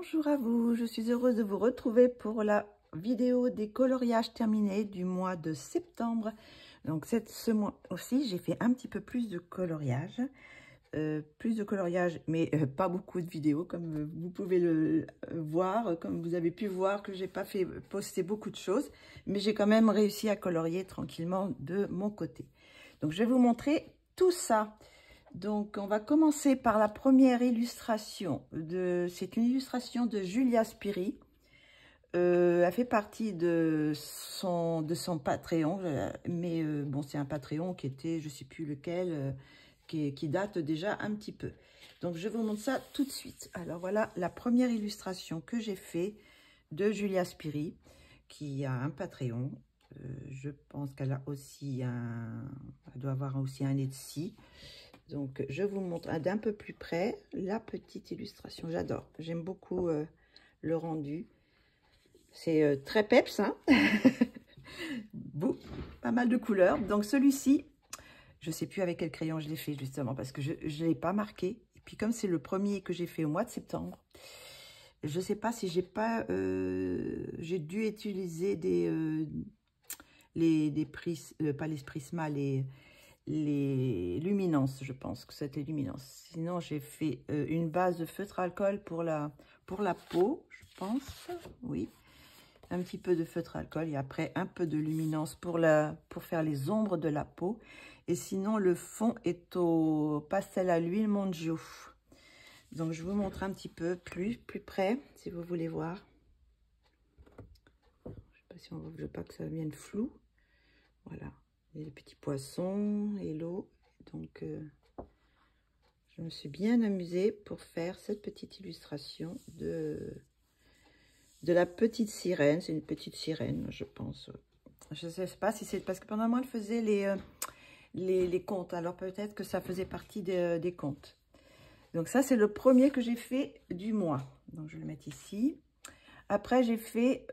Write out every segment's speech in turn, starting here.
Bonjour à vous, je suis heureuse de vous retrouver pour la vidéo des coloriages terminés du mois de septembre. Donc ce mois aussi, j'ai fait un petit peu plus de coloriage. Mais pas beaucoup de vidéos, comme vous pouvez le voir, comme vous avez pu voir que j'ai pas fait poster beaucoup de choses, mais j'ai quand même réussi à colorier tranquillement de mon côté. Donc je vais vous montrer tout ça. Donc on va commencer par la première illustration. C'est une illustration de Julia Spiri. Elle fait partie de son Patreon, mais bon, c'est un Patreon qui était, je ne sais plus lequel, qui date déjà un petit peu. Donc je vous montre ça tout de suite. Alors voilà la première illustration que j'ai fait de Julia Spiri, qui a un Patreon. Je pense qu'elle a aussi elle doit avoir aussi un Etsy. Donc je vous montre d'un peu plus près la petite illustration. J'adore, j'aime beaucoup le rendu. C'est très peps, hein. Bon, pas mal de couleurs. Donc celui-ci, je ne sais plus avec quel crayon je l'ai fait justement, parce que je ne l'ai pas marqué. Et puis comme c'est le premier que j'ai fait au mois de septembre, je ne sais pas si j'ai j'ai dû utiliser pas les Prisma, les luminances, je pense que c'était luminance. Sinon j'ai fait une base de feutre alcool pour la peau, je pense, oui. Un petit peu de feutre alcool et après un peu de luminance pour faire les ombres de la peau. Et sinon, le fond est au pastel à l'huile Monjo. Donc, je vous montre un petit peu plus près, si vous voulez voir. Je ne sais pas si je veux pas que ça vienne flou. Voilà, et les petits poissons et l'eau. Donc, je me suis bien amusée pour faire cette petite illustration de la petite sirène. C'est une petite sirène, je pense. Je ne sais pas si c'est parce que pendant moi, elle faisait les contes. Alors peut-être que ça faisait partie des contes. Donc ça, c'est le premier que j'ai fait du mois. Donc je vais le mettre ici. Après, j'ai fait,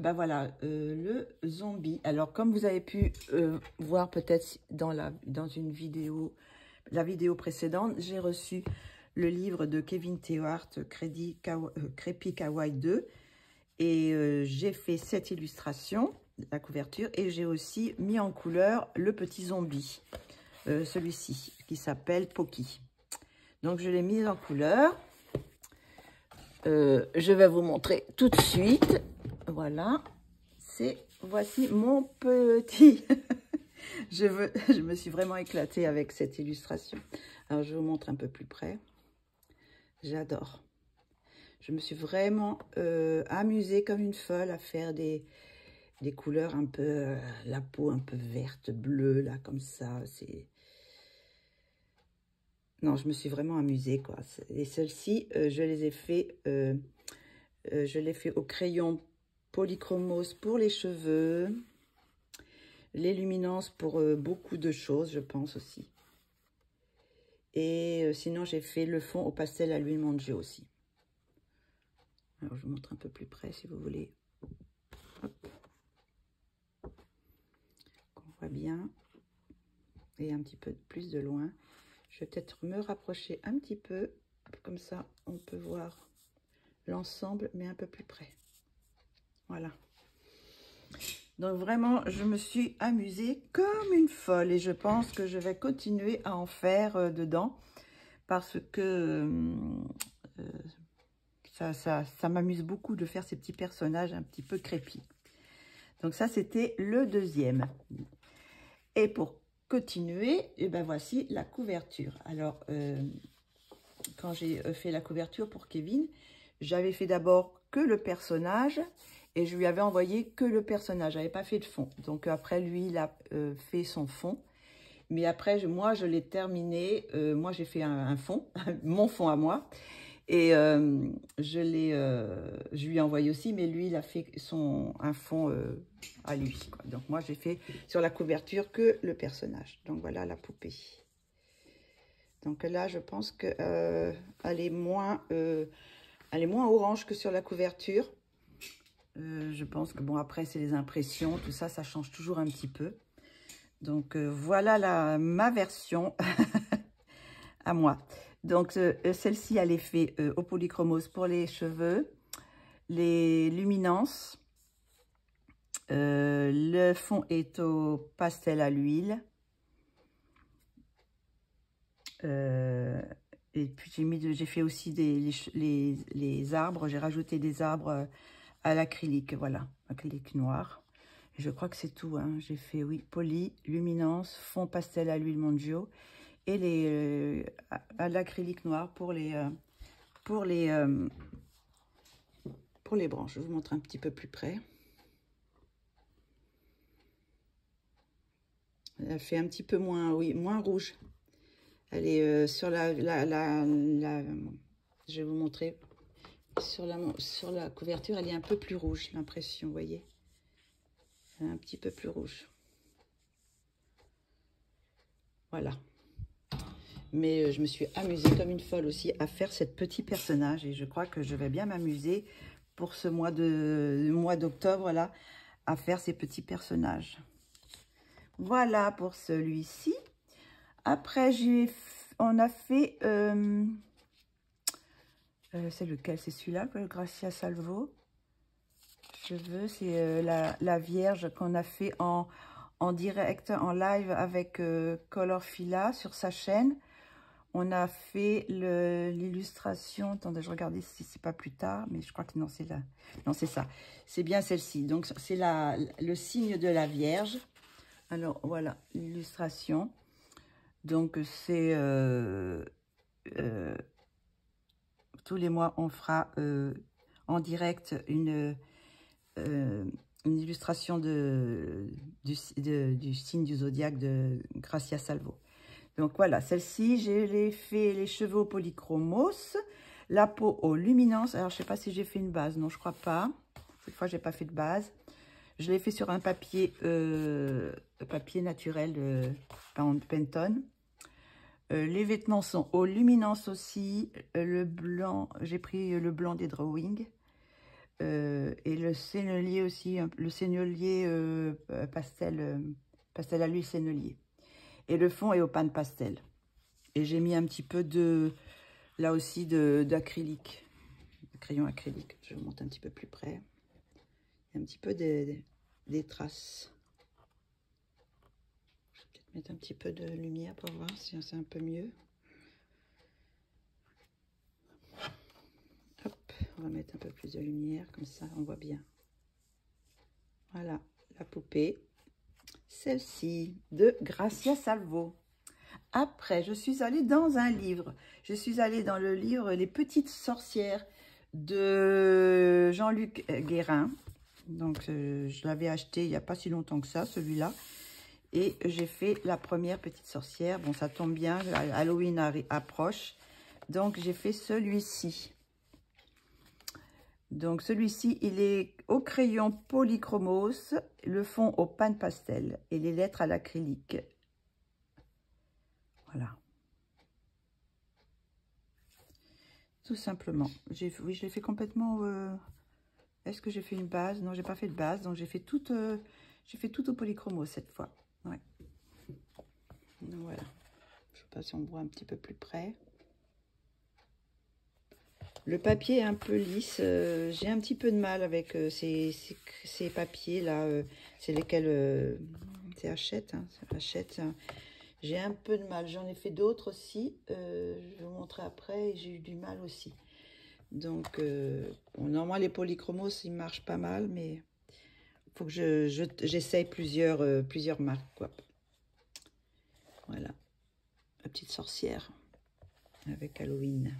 ben voilà, le zombie. Alors comme vous avez pu voir peut-être dans une vidéo, la vidéo précédente, j'ai reçu le livre de Kevin Théohart, Crépy Kawaii 2. Et j'ai fait cette illustration, la couverture, et j'ai aussi mis en couleur le petit zombie, celui-ci, qui s'appelle Poki. Donc, je l'ai mis en couleur. Je vais vous montrer tout de suite. Voilà, voici mon petit. Je me suis vraiment éclatée avec cette illustration. Alors, je vous montre un peu plus près. J'adore. Je me suis vraiment amusée comme une folle à faire des couleurs un peu, la peau un peu verte, bleue, là, comme ça. Non, je me suis vraiment amusée, quoi. Et celles-ci, je les ai fait, je les fais au crayon polychromos pour les cheveux, les luminances pour beaucoup de choses, je pense aussi. Et sinon, j'ai fait le fond au pastel à l'huile Monjo aussi. Alors, je vous montre un peu plus près, si vous voulez. Hop. Qu'on voit bien. Et un petit peu plus de loin. Je vais peut-être me rapprocher un petit peu. Comme ça, on peut voir l'ensemble, mais un peu plus près. Voilà. Donc, vraiment, je me suis amusée comme une folle. Et je pense que je vais continuer à en faire dedans. Parce que... ça m'amuse beaucoup de faire ces petits personnages un petit peu crépis. Donc ça, c'était le deuxième. Et pour continuer, et ben voici la couverture. Alors, quand j'ai fait la couverture pour Kevin, j'avais fait d'abord que le personnage et je lui avais envoyé que le personnage. Je n'avais pas fait de fond. Donc après, lui, il a fait son fond. Mais après, moi, je l'ai terminé. Moi, j'ai fait un fond, mon fond à moi. Et je lui ai envoyé aussi, mais lui, il a fait un fond à lui, quoi. Donc, moi, j'ai fait sur la couverture que le personnage. Donc, voilà la poupée. Donc là, je pense qu'elle est moins orange que sur la couverture. Je pense que, bon, après, c'est les impressions. Tout ça, ça change toujours un petit peu. Donc, voilà ma version à moi. Donc, celle-ci, elle est faite au polychromose pour les cheveux, les luminances. Le fond est au pastel à l'huile. Et puis, j'ai fait aussi les arbres. J'ai rajouté des arbres à l'acrylique, voilà, acrylique noir. Et je crois que c'est tout, hein. J'ai fait, oui, poly, luminance, fond pastel à l'huile Monjo et à l'acrylique noir pour les branches. Je vous montre un petit peu plus près. Elle fait un petit peu moins, oui, moins rouge. Elle est sur je vais vous montrer. Sur la couverture, elle est un peu plus rouge, l'impression, vous voyez. Elle est un petit peu plus rouge. Voilà. Mais je me suis amusée comme une folle aussi à faire cette petit personnage. Et je crois que je vais bien m'amuser pour ce mois d'octobre, là, à faire ces petits personnages. Voilà pour celui-ci. Après, on a fait... c'est lequel? C'est celui-là, le Gracia Salvo. Cheveux, c'est la Vierge qu'on a fait en direct, en live avec Colorfila sur sa chaîne. On a fait l'illustration. Attendez, je regardais si c'est pas plus tard, mais je crois que non, c'est là. Non, c'est ça. C'est bien celle-ci. Donc, c'est le signe de la Vierge. Alors, voilà l'illustration. Donc, c'est... tous les mois, on fera en direct une illustration du signe du zodiaque de Gracia Salvo. Donc voilà, celle-ci, j'ai fait les cheveux au polychromos, la peau aux luminances. Alors, je ne sais pas si j'ai fait une base. Non, je crois pas. Cette fois, je n'ai pas fait de base. Je l'ai fait sur un papier naturel de Pantone. Les vêtements sont aux luminances aussi. Le blanc, j'ai pris le blanc des drawings. Et le sennelier aussi, le sennelier pastel à l'huile sennelier. Et le fond est au pan de pastel. Et j'ai mis un petit peu là aussi d'acrylique, de crayon acrylique. Je vous montre un petit peu plus près. Il y a un petit peu des traces. Je vais peut-être mettre un petit peu de lumière pour voir si c'est un peu mieux. Hop, on va mettre un peu plus de lumière, comme ça on voit bien. Voilà, la poupée. Celle-ci de Gracia Salvo. Après, je suis allée dans un livre. Je suis allée dans le livre Les Petites Sorcières de Jean-Luc Guérin. Donc, je l'avais acheté il n'y a pas si longtemps que ça, celui-là. Et j'ai fait la première petite sorcière. Bon, ça tombe bien, Halloween approche. Donc, j'ai fait celui-ci. Donc, celui-ci, il est au crayon polychromos, le fond au pan pastel et les lettres à l'acrylique. Voilà. Tout simplement. Oui, je l'ai fait complètement... Est-ce que j'ai fait une base? Non, j'ai pas fait de base. Donc, j'ai fait tout au polychromos cette fois. Ouais. Donc, voilà. Je sais pas si on voit un petit peu plus près. Le papier est un peu lisse. J'ai un petit peu de mal avec ces papiers-là. C'est lesquels... c'est Hachette. Hein, Hachette. J'ai un peu de mal. J'en ai fait d'autres aussi. Je vais vous montrer après. J'ai eu du mal aussi. Donc, bon, normalement, les polychromos, ils marchent pas mal. Mais il faut que j'essaye plusieurs marques, quoi. Voilà. La petite sorcière avec Halloween.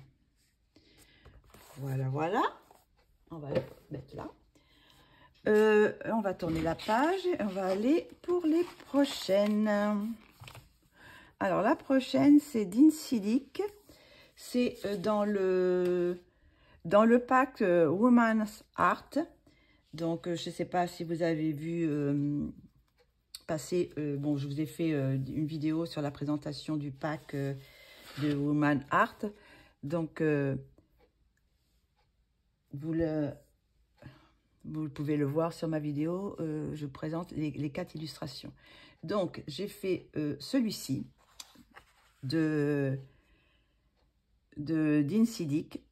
Voilà, voilà. On va le mettre là. On va tourner la page et on va aller pour les prochaines. Alors, la prochaine, c'est d'Insilic. C'est dans le pack Woman's Art. Donc, je ne sais pas si vous avez vu passer... bon, je vous ai fait une vidéo sur la présentation du pack de Woman Art. Donc, vous pouvez le voir sur ma vidéo. Je présente les 4 illustrations. Donc, j'ai fait celui-ci de d'Insidic.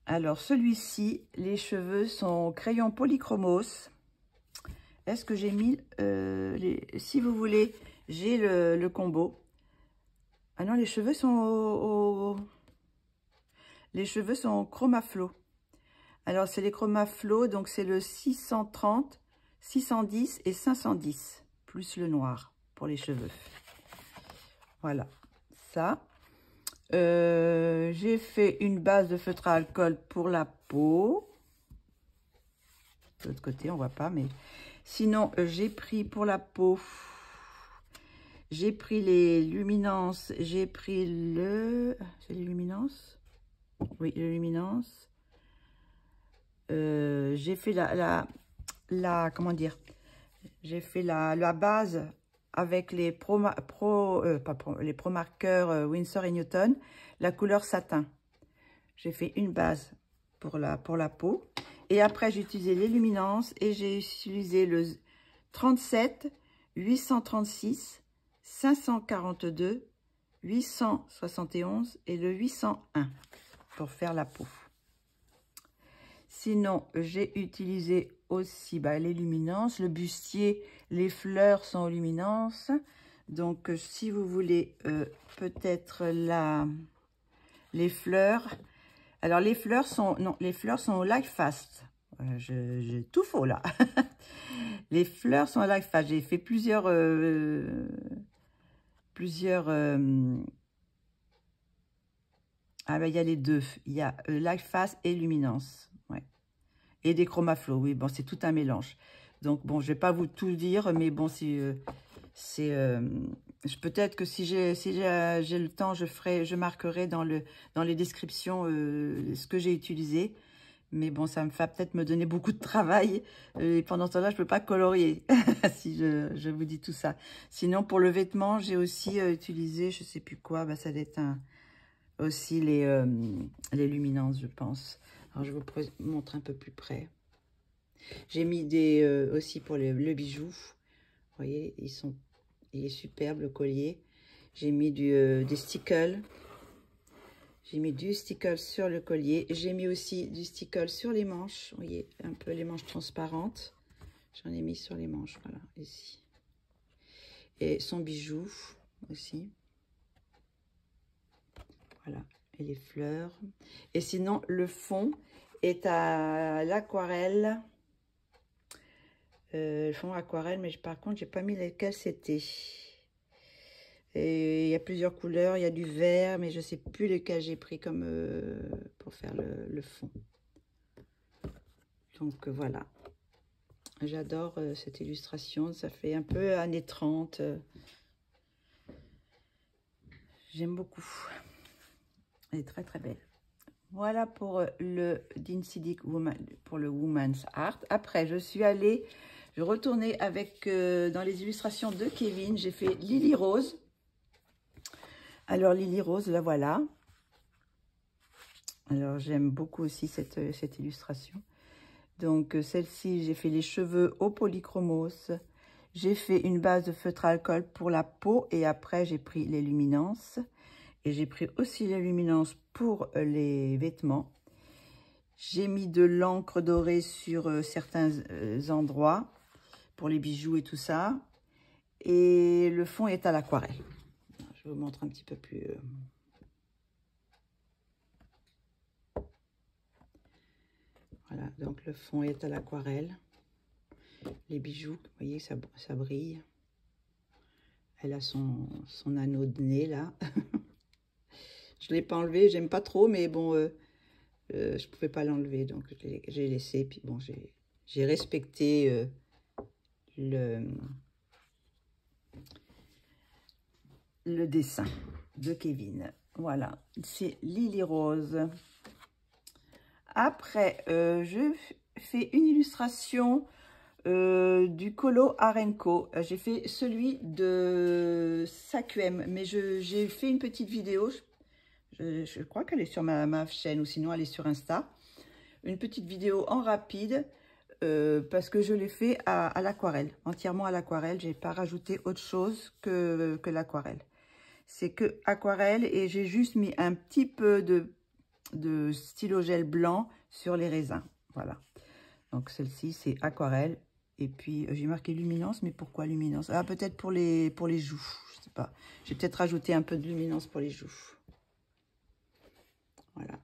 Alors, celui-ci, les cheveux sont crayon polychromos. Est-ce que j'ai mis... si vous voulez, j'ai le combo. Ah non, les cheveux sont les cheveux sont Chromaflow. Alors, c'est les Chromaflow, donc c'est le 630, 610 et 510, plus le noir pour les cheveux. Voilà, ça. J'ai fait une base de feutre à alcool pour la peau. De l'autre côté, on voit pas, mais sinon, j'ai pris pour la peau, j'ai pris les luminances, j'ai pris le... C'est les luminances? Oui, les luminances. J'ai fait comment dire? J'ai fait la base avec les les Pro marqueurs Winsor & Newton, la couleur satin. J'ai fait une base pour la peau. Et après, j'ai utilisé les luminances et j'ai utilisé le 37, 836, 542, 871 et le 801 pour faire la peau. Sinon, j'ai utilisé aussi les luminances, le bustier, les fleurs sont aux luminances. Donc, si vous voulez peut-être les fleurs. Alors, les fleurs sont, non, les fleurs sont au Life Fast. J'ai tout faux là. Les fleurs sont au Life Fast. J'ai fait plusieurs ah ben, il y a les deux. Il y a Life Fast et Luminance. Ouais. Et des Chromaflow. Oui, bon, c'est tout un mélange. Donc, bon, je vais pas vous tout dire, mais bon, si peut-être que si j'ai le temps, je marquerai dans les descriptions ce que j'ai utilisé. Mais bon, ça me fait peut-être me donner beaucoup de travail. Et pendant ce temps-là, je peux pas colorier si je vous dis tout ça. Sinon, pour le vêtement, j'ai aussi utilisé, je sais plus quoi, ça doit être aussi les luminances, je pense. Alors, je vous montre un peu plus près. J'ai mis aussi pour le bijou. Vous voyez, il est superbe le collier. J'ai mis des stickles. J'ai mis du stickle sur le collier. J'ai mis aussi du stickle sur les manches. Vous voyez, un peu les manches transparentes. J'en ai mis sur les manches, voilà, ici. Et son bijou aussi. Voilà, et les fleurs. Et sinon, le fond est à l'aquarelle. Le fond aquarelle, mais par contre, j'ai pas mis lesquels c'était. Et il y a plusieurs couleurs, il y a du vert, mais je sais plus lesquels j'ai pris comme pour faire le fond. Donc voilà. J'adore cette illustration, ça fait un peu années 30. J'aime beaucoup. Elle est très très belle. Voilà pour le d'Insidic Woman, pour le Woman's Art. Après, je retournais avec, dans les illustrations de Kevin, j'ai fait Lily Rose. Alors, Lily Rose, la voilà. Alors, j'aime beaucoup aussi cette illustration. Donc, celle-ci, j'ai fait les cheveux au polychromos. J'ai fait une base de feutre à alcool pour la peau. Et après, j'ai pris les luminances. Et j'ai pris aussi les luminances pour les vêtements. J'ai mis de l'encre dorée sur certains endroits pour les bijoux et tout ça. Et le fond est à l'aquarelle. Je vous montre un petit peu plus. Voilà, donc le fond est à l'aquarelle. Les bijoux, vous voyez, ça brille. Elle a son anneau de nez là. Je ne l'ai pas enlevé, j'aime pas trop, mais bon, je ne pouvais pas l'enlever, donc j'ai laissé. Puis bon, j'ai respecté le dessin de Kevin. Voilà, c'est Lily Rose. Après, je fais une illustration du Colo Arenco. J'ai fait celui de Sakuem, mais j'ai fait une petite vidéo. Je crois qu'elle est sur ma chaîne ou sinon elle est sur Insta. Une petite vidéo en rapide parce que je l'ai fait à l'aquarelle, entièrement à l'aquarelle. Je n'ai pas rajouté autre chose que l'aquarelle. c'est que aquarelle et j'ai juste mis un petit peu de stylo gel blanc sur les raisins. Voilà. Donc celle-ci, c'est aquarelle. Et puis j'ai marqué luminance, mais pourquoi luminance? Ah, peut-être pour les joues, je sais pas. J'ai peut-être rajouté un peu de luminance pour les joues. Voilà.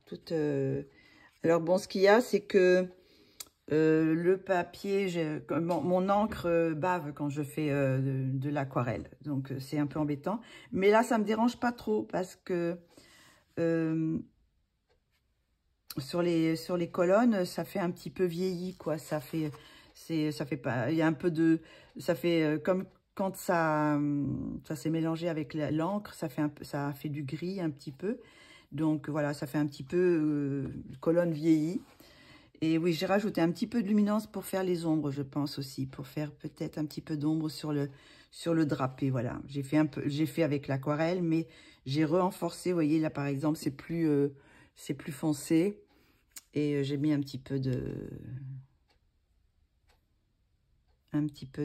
Alors bon, ce qu'il y a, c'est que le papier, mon encre bave quand je fais de l'aquarelle. Donc c'est un peu embêtant. Mais là, ça me dérange pas trop parce que sur les colonnes, ça fait un petit peu vieilli, quoi. Ça fait pas, il y a un peu de, ça fait comme quand ça s'est mélangé avec l'encre, ça fait du gris un petit peu. Donc voilà, ça fait un petit peu colonne vieillie. Et oui, j'ai rajouté un petit peu de luminance pour faire les ombres, je pense aussi, pour faire peut-être un petit peu d'ombre sur le drapé. Voilà, j'ai fait avec l'aquarelle, mais j'ai renforcé. Vous voyez là, par exemple, c'est plus foncé, et j'ai mis un petit peu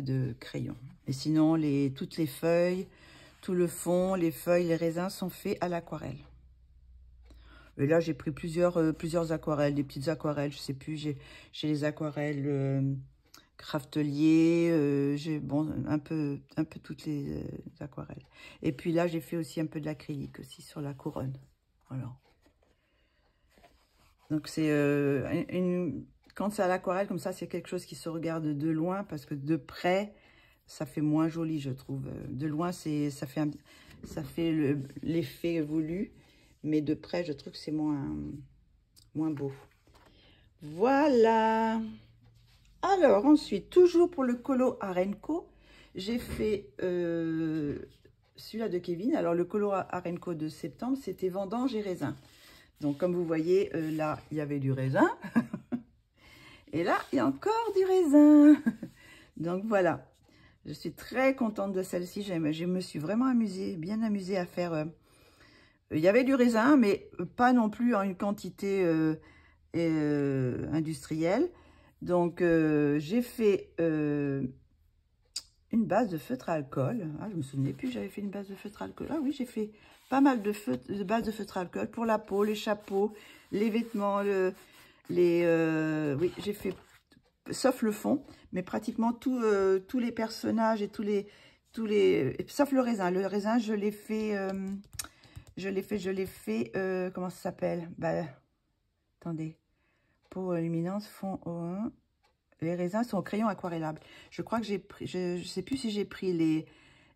de crayon. Et sinon, toutes les feuilles, tout le fond, les feuilles, les raisins sont faits à l'aquarelle. Et là, j'ai pris plusieurs aquarelles, des petites aquarelles, je sais plus, j'ai les aquarelles Craftelier, j'ai un peu toutes les aquarelles. Et puis là, j'ai fait aussi un peu de l'acrylique aussi sur la couronne. Voilà. Donc c'est quand c'est à l'aquarelle comme ça, c'est quelque chose qui se regarde de loin, parce que de près, ça fait moins joli, je trouve. De loin, ça fait l'effet voulu, mais de près, je trouve que c'est moins beau. Voilà. Alors ensuite, toujours pour le colo Arenco, j'ai fait celui-là de Kevin. Alors le colo Arenco de septembre, c'était vendange et raisin. Donc comme vous voyez, là, il y avait du raisin. Et là, il y a encore du raisin. Donc voilà, je suis très contente de celle-ci. Je me suis vraiment bien amusée à faire. Il y avait du raisin, mais pas non plus en une quantité industrielle. Donc, j'ai fait une base de feutre à alcool. Ah, je me souvenais plus, j'avais fait une base de feutre à alcool. Ah oui, j'ai fait pas mal de bases de feutre à alcool pour la peau, les chapeaux, les vêtements, oui, j'ai fait, sauf le fond, mais pratiquement tous les personnages et sauf le raisin. Le raisin, je l'ai fait, comment ça s'appelle? Bah, attendez. Peau luminance, fond O1. Les raisins sont au crayon aquarellable. Je crois que j'ai pris, je sais plus si j'ai pris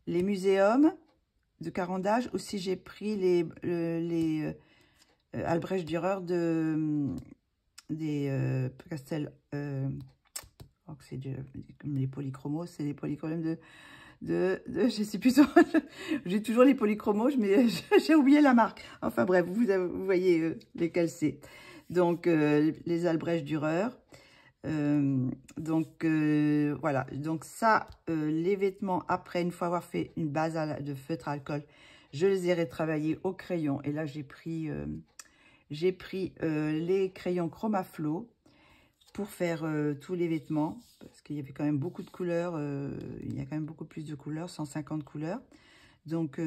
les muséums de Caran d'Age ou si j'ai pris les Albrecht Dürer des Castel. Oh, c'est comme les polychromos, c'est les polychromos je sais plus. J'ai toujours les polychromos, mais j'ai oublié la marque. Enfin bref, vous voyez lesquels c'est. Donc les Albrecht Dürer. Voilà, donc ça, les vêtements, après, une fois avoir fait une base de feutre à alcool, je les ai retravaillés au crayon. Et là, j'ai pris les crayons Chromaflo pour faire tous les vêtements, parce qu'il y avait quand même beaucoup de couleurs, il y a quand même beaucoup plus de couleurs, 150 couleurs. Donc,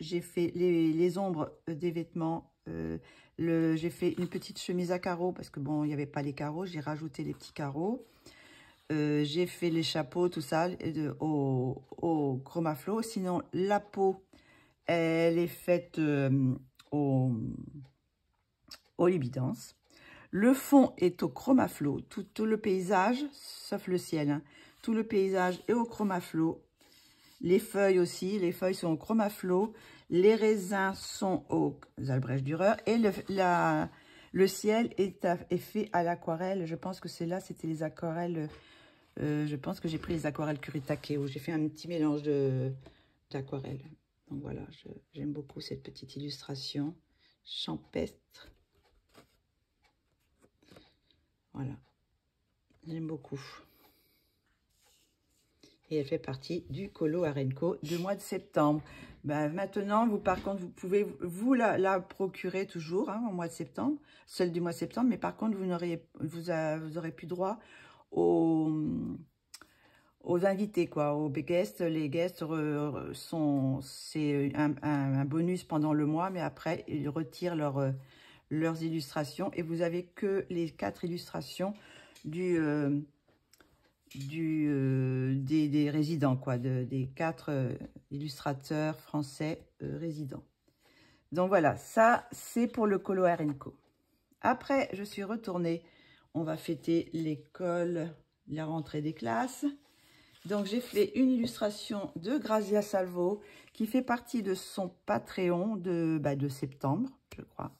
j'ai fait les ombres des vêtements. J'ai fait une petite chemise à carreaux parce que bon, il n'y avait pas les carreaux. J'ai rajouté les petits carreaux. J'ai fait les chapeaux, tout ça, au Chromaflo. Sinon, la peau, elle est faite au Libidance. Le fond est au Chromaflo. Tout le paysage, sauf le ciel, hein. Tout le paysage est au Chromaflo. Les feuilles aussi, les feuilles sont au Chromaflo. Les raisins sont aux Albrecht Dürer. Et le ciel est fait à l'aquarelle. Je pense que c'était les aquarelles. Je pense que j'ai pris les aquarelles Kuretake, où j'ai fait un petit mélange d'aquarelles. Donc voilà, j'aime beaucoup cette petite illustration champestre. Voilà, j'aime beaucoup. Et elle fait partie du colo Arenco du mois de septembre. Ben, maintenant, par contre, vous pouvez la procurer toujours hein, au mois de septembre, celle du mois de septembre, mais par contre, vous aurez plus droit au aux invités, quoi, aux guests. Les guests c'est un bonus pendant le mois, mais après, ils retirent leurs illustrations. Et vous avez que les 4 illustrations des résidents, quoi, des 4 illustrateurs français résidents. Donc voilà, ça, c'est pour le Colo Co. Après, je suis retournée. On va fêter l'école, la rentrée des classes. Donc, j'ai fait une illustration de Grazia Salvo qui fait partie de son Patreon de septembre, je crois.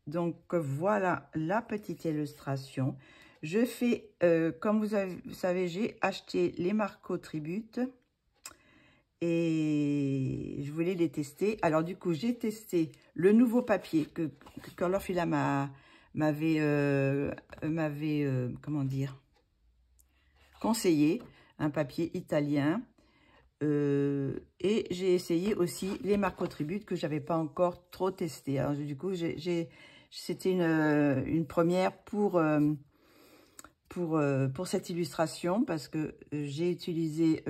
Donc, voilà la petite illustration. Je fais, comme vous savez, j'ai acheté les Marco Tribute et je voulais les tester. Alors, du coup, j'ai testé le nouveau papier que Colorfila m'avait, comment dire, conseillé. Un papier italien. Et j'ai essayé aussi les Marco Tribute que j'avais pas encore trop testé. Alors, du coup, c'était une première pour cette illustration parce que j'ai utilisé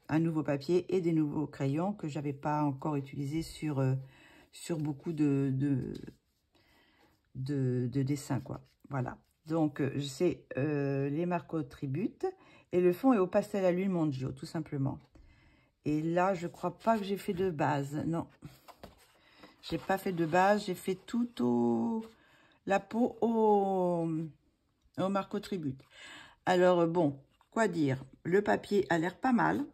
un nouveau papier et des nouveaux crayons que j'avais pas encore utilisé sur beaucoup de dessins, quoi. Voilà. Donc, c'est les Marco Tribute. Et le fond est au pastel à l'huile Monggio, tout simplement. Et là, je crois pas que j'ai fait de base. Non. J'ai pas fait de base. J'ai fait tout la peau au Marco Tribute. Alors, bon, quoi dire? Le papier a l'air pas mal.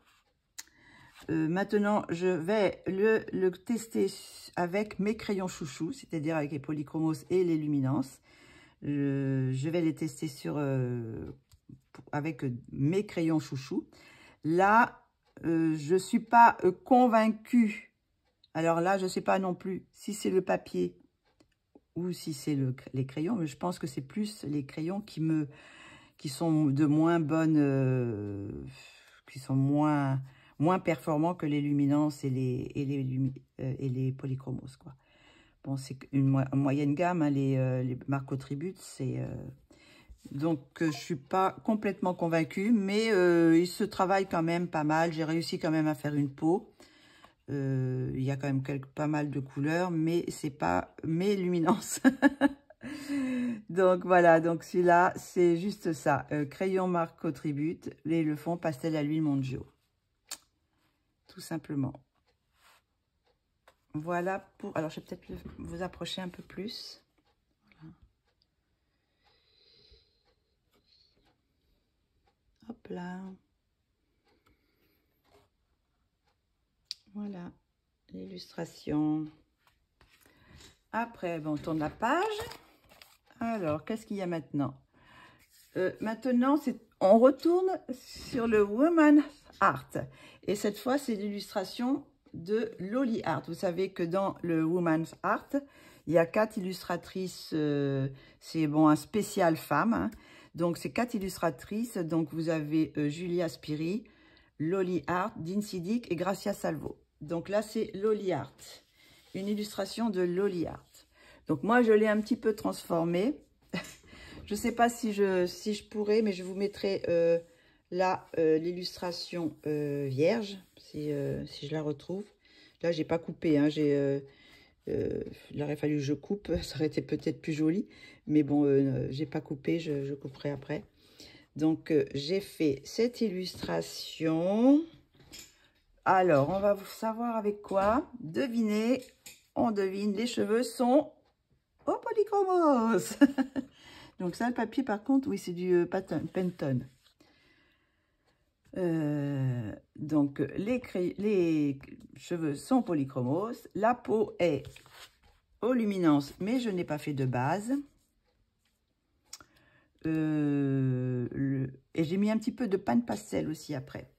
Maintenant, je vais le tester avec mes crayons chouchous, c'est-à-dire avec les polychromos et les luminances. Je vais les tester avec mes crayons chouchous. Là, je ne suis pas convaincue. Alors là, je ne sais pas non plus si c'est le papier ou si c'est les crayons, mais je pense que c'est plus les crayons qui sont de moins bonnes, qui sont moins performants que les luminances et les polychromos, quoi. Bon, c'est une moyenne gamme, hein, les Marco Tribute, c'est... Donc, je suis pas complètement convaincue, mais il se travaille quand même pas mal. J'ai réussi quand même à faire une peau. Il y a quand même pas mal de couleurs, mais c'est pas mes luminances. Donc, voilà. Donc, celui-là, c'est juste ça. Crayon Marco Tribute et le fond pastel à l'huile Monggio. Tout simplement. Voilà pour... Alors, je vais peut-être vous approcher un peu plus. Hop là. Voilà l'illustration. Après, bon, on tourne la page. Alors, qu'est-ce qu'il y a maintenant? Maintenant, on retourne sur le Woman Art. Et cette fois, c'est l'illustration de Loli Art. Vous savez que dans le Woman's Art, il y a 4 illustratrices. C'est bon, un spécial femme, hein. Donc, c'est 4 illustratrices. Donc, vous avez Julia Spiri, Loli Art, Dincy Dick et Grazia Salvo. Donc là, c'est Loli Art. Une illustration de Loli Art. Donc, moi, je l'ai un petit peu transformée. Je ne sais pas si je pourrais, mais je vous mettrai là l'illustration vierge, si je la retrouve. Là, j'ai pas coupé, hein, il aurait fallu que je coupe, ça aurait été peut-être plus joli. Mais bon, j'ai pas coupé, je couperai après. Donc, j'ai fait cette illustration. Alors, on va vous savoir avec quoi. Devinez, on devine, les cheveux sont au polychromos. Donc ça, le papier, par contre, oui, c'est du Pantone. Donc, les cheveux sont polychromos. La peau est aux luminances, mais je n'ai pas fait de base. Et j'ai mis un petit peu de pan pastel aussi après,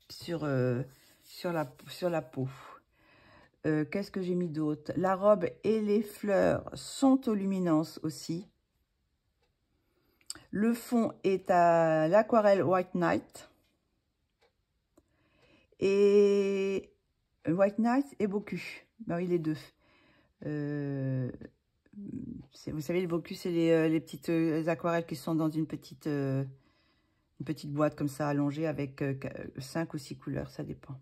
sur la peau. Qu'est-ce que j'ai mis d'autre? La robe et les fleurs sont aux luminances aussi. Le fond est à l'aquarelle White Night. Et White Night et Boku. Ben oui, les deux. Vous savez, le Boku, c'est les petites aquarelles qui sont dans une petite Une petite boîte comme ça allongée avec 5 ou 6 couleurs, ça dépend.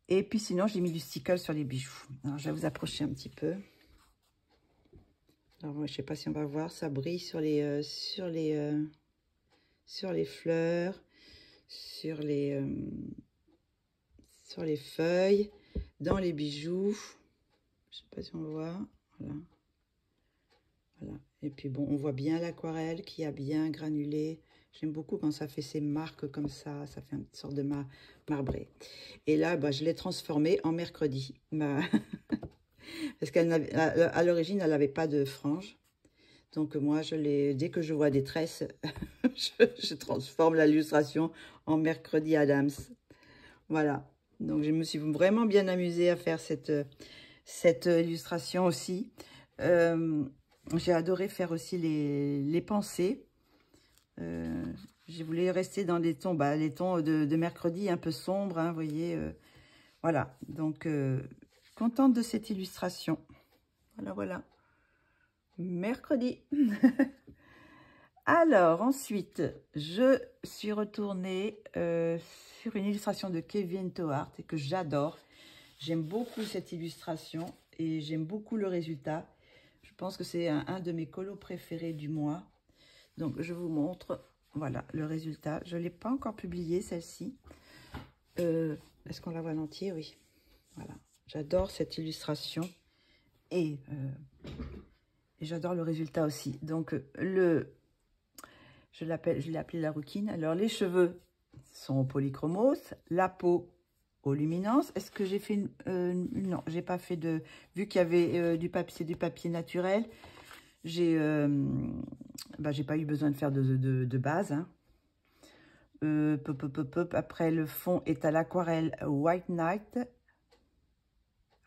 Et puis sinon, j'ai mis du stickle sur les bijoux. Alors, je vais vous approcher un petit peu. Alors, moi, je ne sais pas si on va voir, ça brille sur les fleurs, sur les feuilles, dans les bijoux. Je ne sais pas si on voit. Voilà. Voilà. Et puis bon, on voit bien l'aquarelle qui a bien granulé. J'aime beaucoup quand ça fait ces marques comme ça fait une sorte de marbré. Et là, bah, je l'ai transformée en mercredi. Parce qu'à l'origine, elle n'avait pas de franges. Donc moi, dès que je vois des tresses, je transforme l'illustration en mercredi Adams. Voilà. Donc je me suis vraiment bien amusée à faire cette illustration aussi. J'ai adoré faire aussi les pensées. Je voulais rester dans les tons de mercredi un peu sombres, hein, vous voyez. Voilà, donc contente de cette illustration. Voilà, voilà. Mercredi. Alors, ensuite, je suis retournée sur une illustration de Kevin Toart et que j'adore. J'aime beaucoup cette illustration et j'aime beaucoup le résultat. Je pense que c'est un de mes colos préférés du mois. Donc, je vous montre, voilà, le résultat. Je ne l'ai pas encore publié, celle-ci. Est-ce qu'on la voit en entier? Oui. Voilà. J'adore cette illustration. Et j'adore le résultat aussi. Donc, je l'ai appelé la rouquine. Alors, les cheveux sont au polychromos. La peau aux luminances. Est-ce que j'ai fait non, j'ai pas fait de... Vu qu'il y avait du papier naturel, j'ai pas eu besoin de faire de base. Hein. Après, le fond est à l'aquarelle White Night.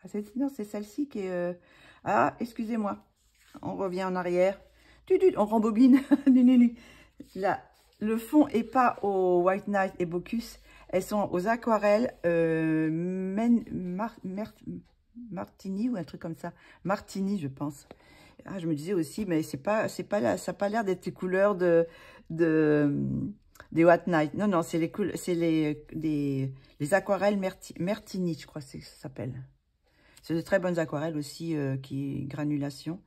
Ah, non, c'est celle-ci qui est... Ah, excusez-moi. On revient en arrière. On rembobine. Là, le fond est pas au White Night et Bocuse. Elles sont aux aquarelles Martini ou un truc comme ça. Martini, je pense. Ah, je me disais aussi, mais ça n'a pas l'air d'être les couleurs des White Night. Non, non, c'est les aquarelles Martini, je crois que ça s'appelle. C'est de très bonnes aquarelles aussi, qui granulation.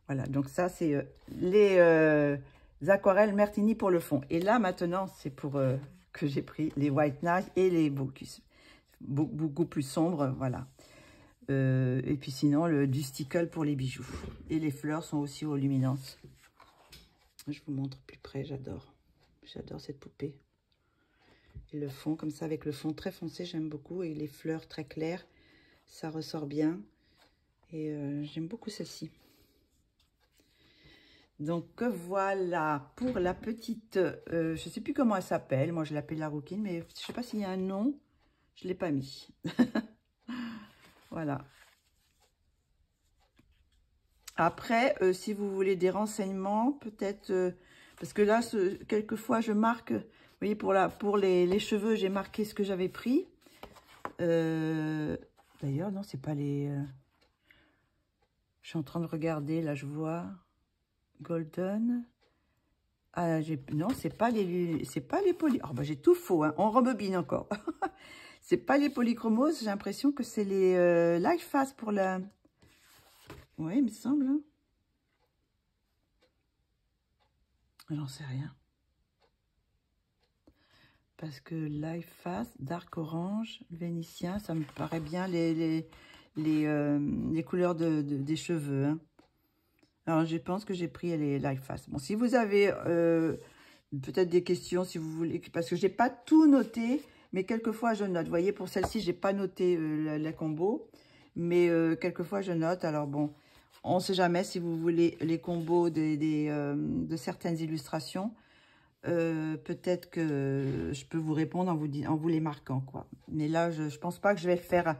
Voilà, donc ça, c'est les aquarelles Martini pour le fond. Et là, maintenant, c'est pour que j'ai pris les White Night et les Bocuse. Beaucoup plus sombres, voilà. Et puis sinon, du stickle pour les bijoux. Et les fleurs sont aussi aux luminances. Je vous montre plus près, j'adore. J'adore cette poupée. Et le fond, comme ça, avec le fond très foncé, j'aime beaucoup. Et les fleurs très claires, ça ressort bien. Et j'aime beaucoup celle-ci. Donc voilà, pour la petite, je ne sais plus comment elle s'appelle. Moi, je l'appelle la rouquine, mais je ne sais pas s'il y a un nom. Je ne l'ai pas mis. Voilà. Après, si vous voulez des renseignements, peut-être, parce que là, quelquefois, je marque, vous voyez, pour les cheveux, j'ai marqué ce que j'avais pris. D'ailleurs, non, c'est pas les... je suis en train de regarder, là, je vois... Golden. Ah, non, c'est pas les poly... Oh, bah, j'ai tout faux, hein. On rebobine encore. C'est pas les polychromos, j'ai l'impression que c'est les Life Fast pour la... Oui, il me semble. Hein. J'en sais rien. Parce que Life Fast, Dark Orange, Vénitien, ça me paraît bien les couleurs des cheveux. Hein. Alors, je pense que j'ai pris les Life Fast. Bon, si vous avez peut-être des questions, si vous voulez, parce que je n'ai pas tout noté, mais quelquefois je note. Vous voyez, pour celle-ci, je n'ai pas noté la combo, mais quelquefois je note. Alors bon, on ne sait jamais si vous voulez les combos de certaines illustrations. Peut-être que je peux vous répondre en vous les marquant, quoi. Mais là, je ne pense pas que je vais le faire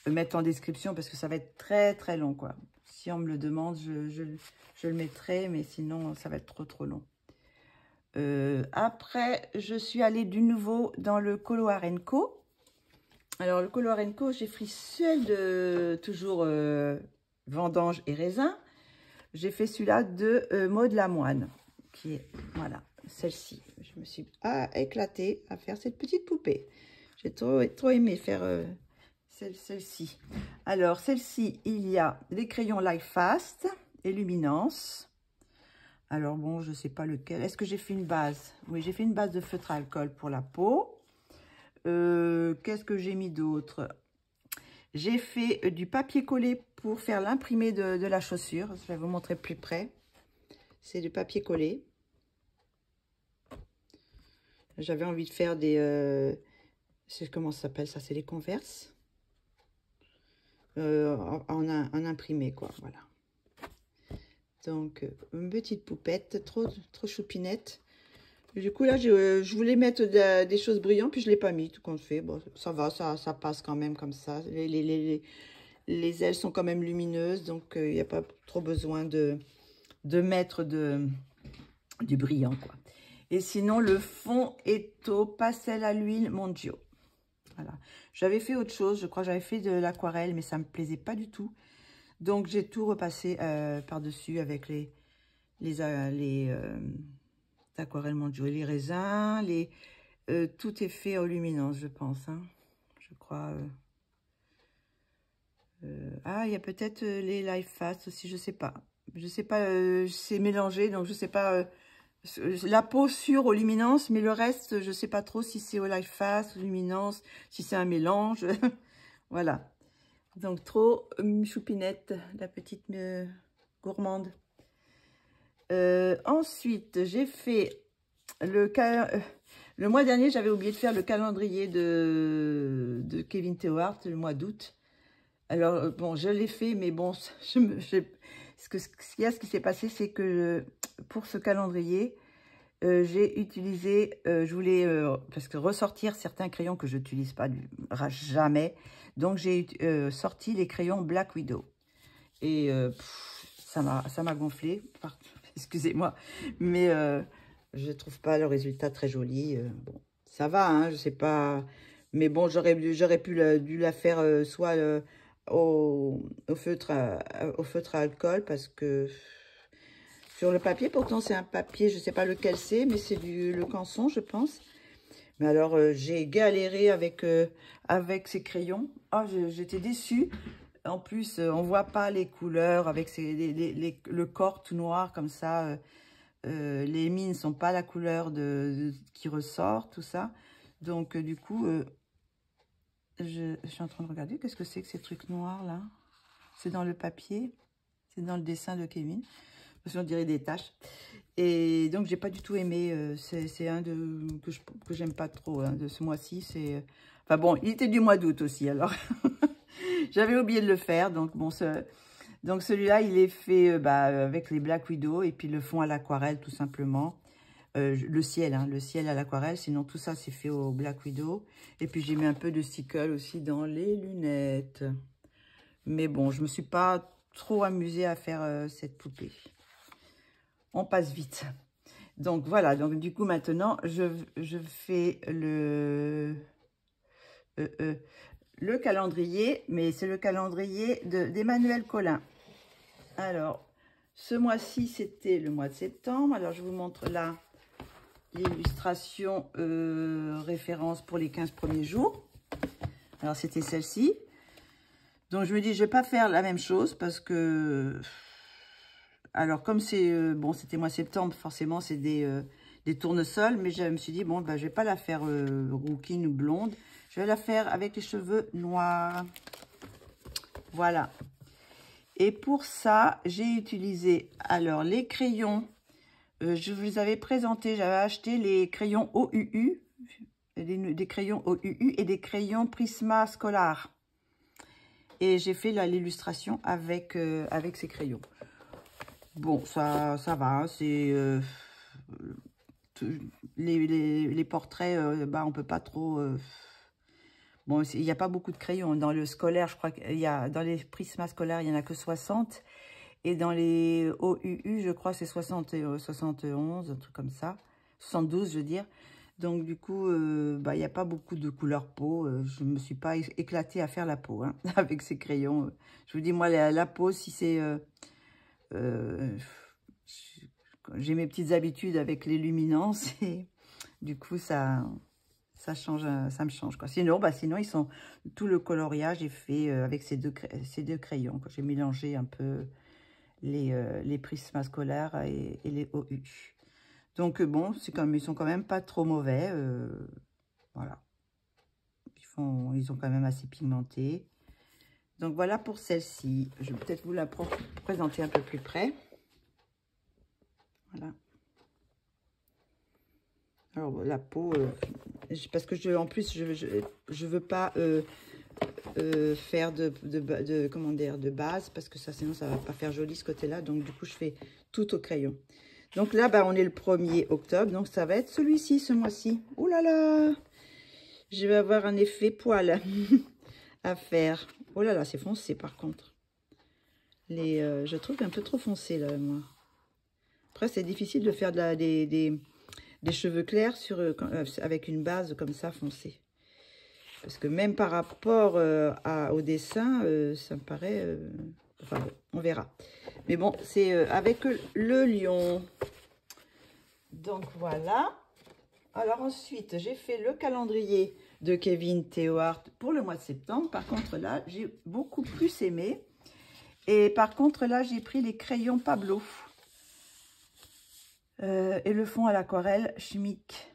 mettre en description parce que ça va être très très long, quoi. Si on me le demande, je le mettrai, mais sinon, ça va être trop long. Après, je suis allée de nouveau dans le Colo Co. Alors, le Colo Co, j'ai pris celle de toujours vendange et raisin. J'ai fait celui-là de Maud Lamoine, qui est, voilà, celle-ci. Je me suis éclatée à faire cette petite poupée. J'ai trop aimé faire celle-ci. Alors, celle-ci, il y a les crayons Life Fast et Luminance. Alors, bon, je ne sais pas lequel. Est-ce que j'ai fait une base? Oui, j'ai fait une base de feutre à alcool pour la peau. Qu'est-ce que j'ai mis d'autre? J'ai fait du papier collé pour faire l'imprimé de la chaussure. Je vais vous montrer plus près. C'est du papier collé. J'avais envie de faire des... comment ça s'appelle ça? C'est les Converse. En imprimé, quoi. Voilà. Donc, une petite poupette, trop choupinette. Du coup, là, je voulais mettre des choses brillantes, puis je ne l'ai pas mis, tout compte fait. Bon, ça va, ça passe quand même comme ça. Les ailes sont quand même lumineuses, donc il n'y a pas trop besoin de mettre du brillant, quoi. Et sinon, le fond est au pastel à l'huile Mondio. Voilà. J'avais fait autre chose, je crois que j'avais fait de l'aquarelle, mais ça ne me plaisait pas du tout. Donc, j'ai tout repassé par-dessus avec les aquarelles Mondio. Les raisins, tout est fait en luminance, je pense. Hein. Je crois... ah, il y a peut-être les Life Fast aussi, je sais pas. Je sais pas, c'est mélangé, donc je sais pas. La peau sûre aux luminances, mais le reste, je sais pas trop si c'est au Life Fast, aux luminances, si c'est un mélange. Voilà. Donc, trop choupinette, la petite gourmande. Ensuite, j'ai fait le mois dernier, j'avais oublié de faire le calendrier de Kevin Théohart, le mois d'août. Alors, bon, je l'ai fait, mais bon, ce qui s'est passé, c'est que pour ce calendrier, j'ai utilisé, je voulais, parce que ressortir certains crayons que je n'utilise pas jamais, donc j'ai sorti les crayons Black Widow. Et ça m'a gonflé, excusez-moi, mais je ne trouve pas le résultat très joli. Bon, ça va, hein, je sais pas, mais bon, j'aurais dû la faire soit... au feutre à alcool, parce que sur le papier, pourtant c'est un papier, je sais pas lequel c'est, mais c'est le Canson, je pense. Mais alors j'ai galéré avec ces crayons. Oh, j'étais déçue. En plus, on voit pas les couleurs avec le corps tout noir comme ça. Les mines sont pas la couleur qui ressort, tout ça. Donc du coup, je suis en train de regarder. Qu'est-ce que c'est que ces trucs noirs là? C'est dans le papier. C'est dans le dessin de Kevin. Parce qu'on dirait des taches. Et donc, j'ai pas du tout aimé. C'est un que j'aime pas trop hein, de ce mois-ci. Enfin bon, il était du mois d'août aussi, alors. J'avais oublié de le faire. Donc, bon, donc celui-là, il est fait avec les Black Widow et puis le fond à l'aquarelle, tout simplement. Le ciel à l'aquarelle. Sinon, tout ça, c'est fait au Black Widow. Et puis, j'ai mis un peu de stickle aussi dans les lunettes. Mais bon, je me suis pas trop amusée à faire cette poupée. On passe vite. Donc, voilà. Donc, du coup, maintenant, je fais le calendrier. Mais c'est le calendrier d'Emmanuel Collin. Alors, ce mois-ci, c'était le mois de septembre. Alors, je vous montre là l'illustration référence pour les 15 premiers jours. Alors, c'était celle-ci. Donc, je me dis, je ne vais pas faire la même chose parce que... Alors, comme c'est... bon, c'était mois septembre, forcément, c'est des tournesols. Mais je me suis dit, bon, bah, je ne vais pas la faire rouquine ou blonde. Je vais la faire avec les cheveux noirs. Voilà. Et pour ça, j'ai utilisé, alors, les crayons. Je vous avais présenté, j'avais acheté les crayons OUU. Des crayons OUU et des crayons Prisma Scholar. Et j'ai fait l'illustration avec ces crayons. Bon, ça va. C'est les portraits, on peut pas trop... bon, il n'y a pas beaucoup de crayons. Dans le scolaire, je crois qu'il y a... Dans les Prisma scolaires, il n'y en a que 60. Et dans les OUU, je crois que c'est 71, un truc comme ça. 72, je veux dire. Donc, du coup, il n'y a pas beaucoup de couleur peau. Je ne me suis pas éclatée à faire la peau hein, avec ces crayons. Je vous dis, moi, la peau, si c'est... j'ai mes petites habitudes avec les luminances et du coup, ça change, ça me change, quoi. Sinon, sinon, ils sont, tout le coloriage est fait avec ces deux crayons, quoi. J'ai mélangé un peu les Prismascolor et les OU. Donc, bon, ils sont quand même pas trop mauvais. Voilà. Ils ont quand même assez pigmenté. Donc, voilà pour celle-ci. Je vais peut-être vous la présenter un peu plus près. Voilà. Alors, la peau, parce que en plus, je veux pas faire comment dire, de base, parce que ça, sinon, ça va pas faire joli ce côté-là. Donc, du coup, je fais tout au crayon. Donc là, on est le 1er octobre, donc ça va être celui-ci, ce mois-ci. Ouh là là! Je vais avoir un effet poil à faire. Oh là là, c'est foncé par contre. Je trouve un peu trop foncé là, moi. Après, c'est difficile de faire des cheveux clairs avec une base comme ça foncée. Parce que même par rapport au dessin, ça me paraît... enfin bon, on verra. Mais bon, c'est avec le lion. Donc voilà. Alors ensuite, j'ai fait le calendrier de Kevin Théohart pour le mois de septembre. Par contre, là, j'ai beaucoup plus aimé. Et par contre, là, j'ai pris les crayons Pablo. Et le fond à l'aquarelle Schmick.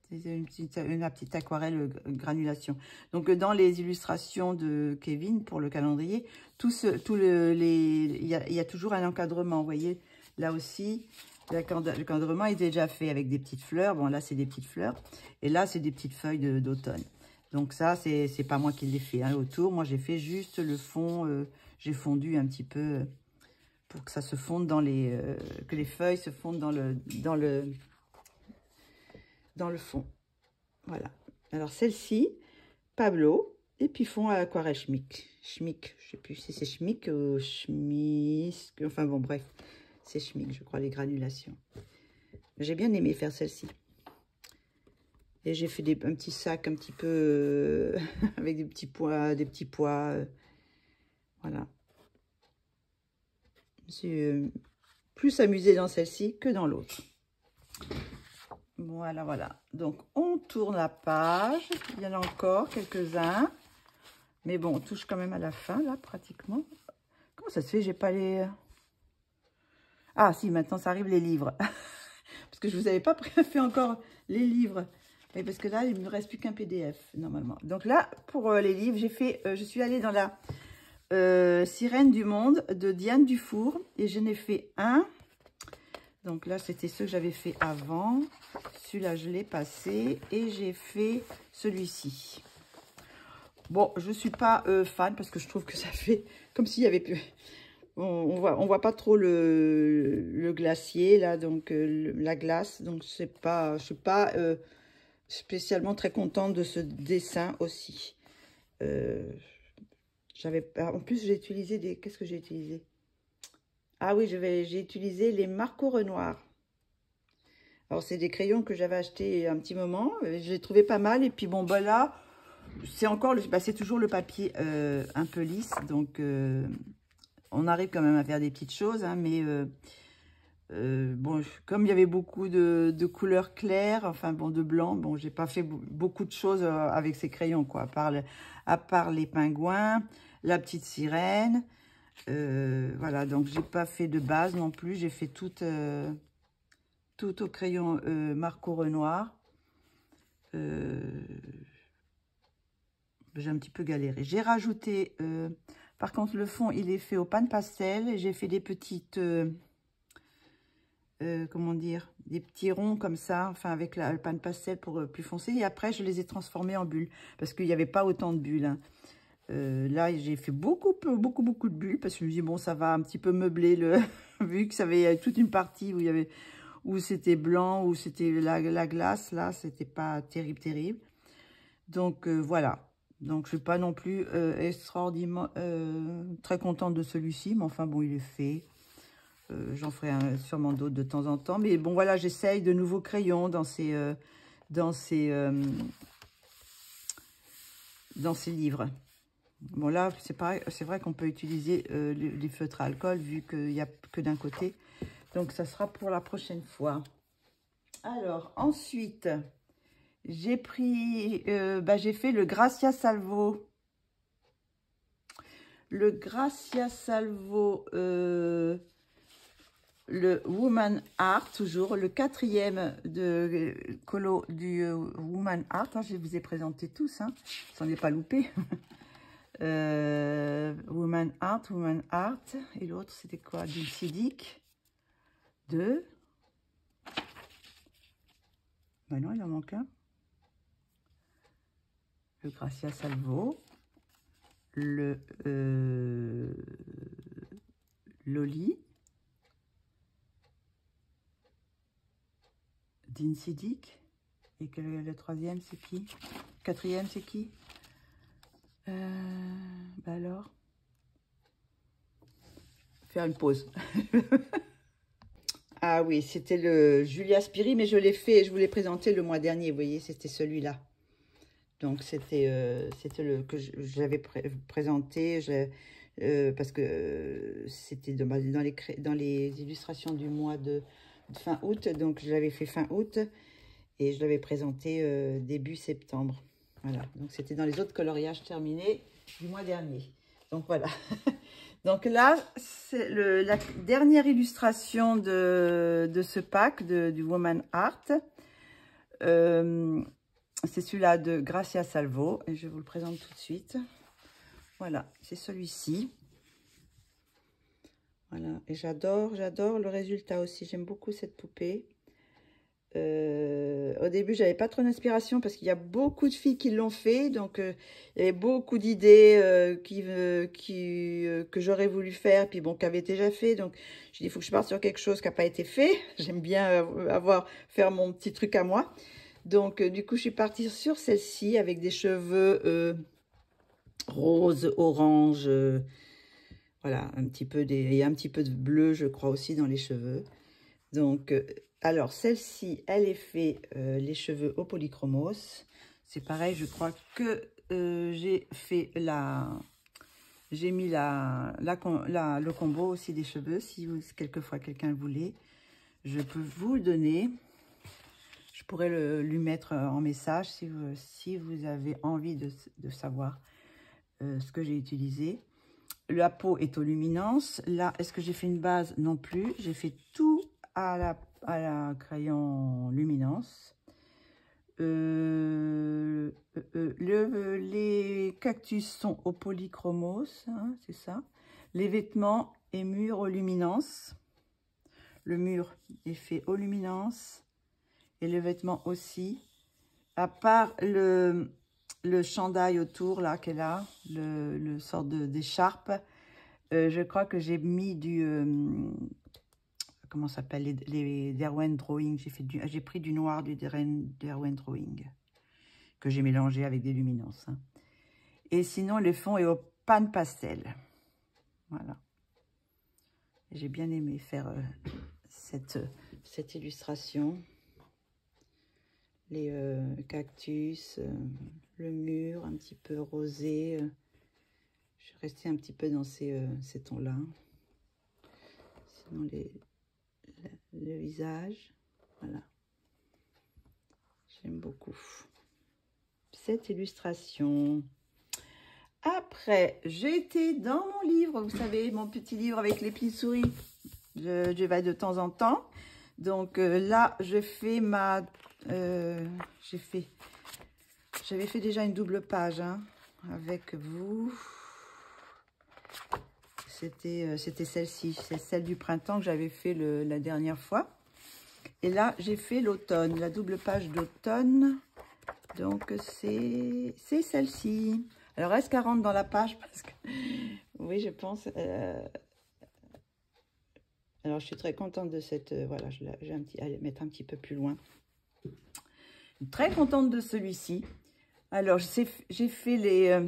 C'est une petite aquarelle granulation. Donc, dans les illustrations de Kevin pour le calendrier, il y a toujours un encadrement. Vous voyez, là aussi, l'encadrement est déjà fait avec des petites fleurs. Bon, là, c'est des petites fleurs. Et là, c'est des petites feuilles d'automne. Donc, ça, c'est pas moi qui l'ai fait autour. Moi, j'ai fait juste le fond. J'ai fondu un petit peu pour que ça se fonde que les feuilles se fondent dans le fond. Voilà. Alors, celle-ci, Pablo, et puis fond à aquarelle Schmick. Schmick, je sais plus si c'est Schmick ou Schmick. Enfin bon, bref, c'est Schmick, je crois, les granulations. J'ai bien aimé faire celle-ci. Et j'ai fait un petit sac un petit peu avec des petits pois. Voilà. Je me suis plus amusée dans celle-ci que dans l'autre. Voilà, voilà. Donc, on tourne la page. Il y en a encore quelques-uns. Mais bon, on touche quand même à la fin, là, pratiquement. Comment ça se fait? J'ai pas les... Ah, si, maintenant, ça arrive les livres. Parce que je vous avais pas fait encore les livres. Mais parce que là, il ne me reste plus qu'un PDF, normalement. Donc là, pour les livres, je suis allée dans la Sirène du Monde de Diane Dufour. Et je n'ai fait un. Donc là, c'était ceux que j'avais fait avant. Celui-là, je l'ai passé. Et j'ai fait celui-ci. Bon, je ne suis pas fan parce que je trouve que ça fait comme s'il y avait plus... On voit pas trop le glacier, là, donc la glace. Donc, je ne suis pas spécialement très contente de ce dessin aussi. En plus, j'ai utilisé des... Qu'est-ce que j'ai utilisé? Ah oui, j'ai utilisé les Marco Renoir. Alors, c'est des crayons que j'avais achetés un petit moment. Je les trouvais pas mal. Et puis, bon, là, c'est toujours le papier un peu lisse. Donc, on arrive quand même à faire des petites choses. Hein, mais, bon, comme il y avait beaucoup de couleurs claires, enfin, bon, de blanc, bon, j'ai pas fait beaucoup de choses avec ces crayons, quoi. À part les pingouins, la petite sirène. Voilà, donc j'ai pas fait de base non plus, j'ai fait tout au crayon Marco Renoir. J'ai un petit peu galéré. J'ai rajouté, par contre le fond il est fait au pan pastel, et j'ai fait des petites, comment dire, des petits ronds comme ça, enfin avec le pan pastel pour plus foncé, et après je les ai transformés en bulles, parce qu'il n'y avait pas autant de bulles, hein. Là, j'ai fait beaucoup de bulles parce que je me dis, bon, ça va un petit peu meubler vu que ça avait toute une partie où c'était blanc, où c'était la glace. Là, c'était pas terrible. Donc, voilà. Donc, je suis pas non plus extraordinairement très contente de celui-ci. Mais enfin, bon, il est fait. J'en ferai sûrement d'autres de temps en temps. Mais bon, voilà, j'essaye de nouveaux crayons dans ces livres. Bon, là, c'est vrai qu'on peut utiliser les feutres à alcool, vu qu'il n'y a que d'un côté. Donc, ça sera pour la prochaine fois. Alors, ensuite, j'ai pris, j'ai fait le Gracia Salvo. Le Gracia Salvo, le Woman Art, toujours, le 4e de colo du Woman Art. Hein, je vous ai présenté tous, hein, j'en ai pas loupé. Woman Art. Et l'autre, c'était quoi? Du Sidic. 2. Ben non, il en manque un. Le Gracia Salvo. Le Loli. d'Insidic. Et que le 3e, c'est qui? 4e, c'est qui? Alors, faire une pause. Ah oui, c'était le Julia Spiri, mais je l'ai fait, je vous l'ai présenté le mois dernier, vous voyez, c'était celui-là. Donc, c'était le que j'avais présenté, parce que c'était dans les illustrations du mois de fin août, donc je l'avais fait fin août, et je l'avais présenté début septembre. Voilà, donc c'était dans les autres coloriages terminés du mois dernier. Donc voilà. Donc là, c'est la dernière illustration de ce pack du Woman Art. C'est celui-là de Gracia Salvo. Et je vous le présente tout de suite. Voilà, c'est celui-ci. Voilà, et j'adore le résultat aussi. J'aime beaucoup cette poupée. Au début, j'avais pas trop d'inspiration parce qu'il y a beaucoup de filles qui l'ont fait, donc il y avait beaucoup d'idées que j'aurais voulu faire, puis bon, qui avaient déjà fait. Donc, j'ai dit, il faut que je parte sur quelque chose qui n'a pas été fait. J'aime bien faire mon petit truc à moi. Donc, du coup, je suis partie sur celle-ci avec des cheveux rose, orange, voilà, un petit peu et un petit peu de bleu, je crois aussi dans les cheveux. Donc, alors, celle-ci, elle est fait les cheveux au polychromos. C'est pareil, je crois que j'ai fait j'ai mis le combo aussi des cheveux. Si quelquefois quelqu'un le voulait, je peux vous le donner. Je pourrais lui mettre en message si vous avez envie de savoir ce que j'ai utilisé. La peau est aux luminances. Là, est-ce que j'ai fait une base? Non plus. J'ai fait tout à la crayon luminance. Les cactus sont au polychromos, hein, c'est ça. Les vêtements et murs aux luminances. Le mur est fait aux luminances et le vêtement aussi. À part le chandail autour là qu'elle a, le sort d'écharpe. Je crois que j'ai mis comment ça s'appelle, les Derwent Drawing. J'ai pris du noir du Derwent Drawing que j'ai mélangé avec des luminances. Hein. Et sinon, le fond est au pan pastel. Voilà. J'ai bien aimé faire cette illustration. Les cactus, le mur un petit peu rosé. Je suis restée un petit peu dans ces tons-là. Sinon, le visage, voilà. J'aime beaucoup cette illustration. Après, j'ai été dans mon livre, vous savez, mon petit livre avec les petites souris. Je vais de temps en temps. Donc là, je fais j'avais fait déjà une double page hein, avec vous. C'était celle-ci, c'est celle du printemps que j'avais fait la dernière fois. Et là, j'ai fait l'automne, la double page d'automne. Donc, c'est celle-ci. Alors, est-ce qu'elle rentre dans la page? Parce que, oui, je pense. Alors, je suis très contente de cette... voilà, je vais mettre un petit peu plus loin. Très contente de celui-ci. Alors, j'ai fait les...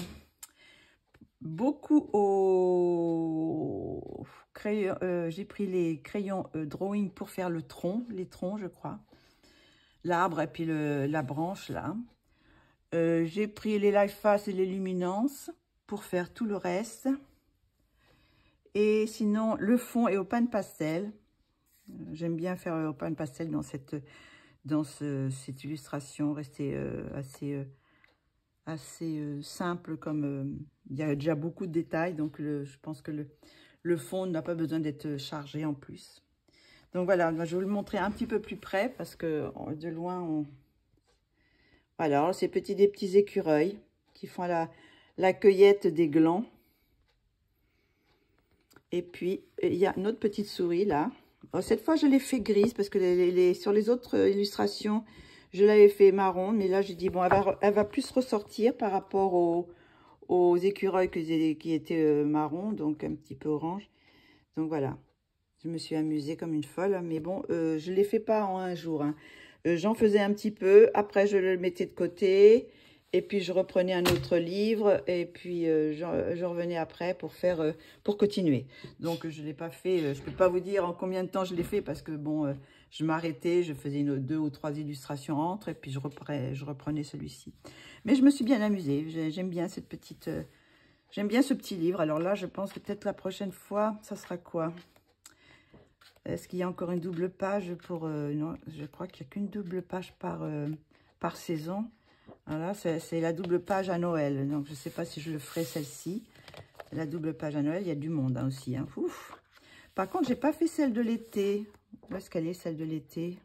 beaucoup au crayon, j'ai pris les crayons drawing pour faire les troncs, je crois. L'arbre et puis la branche, là. J'ai pris les life face et les luminances pour faire tout le reste. Et sinon, le fond est au pan pastel. J'aime bien faire au pain de pastel dans cette illustration, rester assez simple, comme il y a déjà beaucoup de détails, donc je pense que le fond n'a pas besoin d'être chargé en plus. Donc voilà, je vais vous le montrer un petit peu plus près, parce que de loin, voilà, alors c'est des petits écureuils qui font la cueillette des glands. Et puis, il y a une autre petite souris là. Alors, cette fois, je l'ai fait grise parce que sur les autres illustrations, je l'avais fait marron. Mais là, j'ai dit, bon, elle va plus ressortir par rapport aux écureuils qui étaient marron, donc un petit peu orange. Donc voilà, je me suis amusée comme une folle. Mais bon, je ne les fais pas en un jour. Hein. J'en faisais un petit peu, après je le mettais de côté. Et puis, je reprenais un autre livre et puis je revenais après pour continuer. Donc, je ne l'ai pas fait. Je ne peux pas vous dire en combien de temps je l'ai fait parce que, bon, je m'arrêtais, je faisais 2 ou 3 illustrations entre et puis je reprenais celui-ci. Mais je me suis bien amusée. J'aime bien j'aime bien ce petit livre. Alors là, je pense que peut-être la prochaine fois, ça sera quoi? Est-ce qu'il y a encore une double page pour... non, je crois qu'il n'y a qu'une double page par saison. Voilà, c'est la double page à Noël. Donc, je ne sais pas si je le ferai celle-ci. La double page à Noël, il y a du monde hein, aussi. Hein. Ouf. Par contre, je n'ai pas fait celle de l'été. Où est-ce qu'elle est, celle de l'été?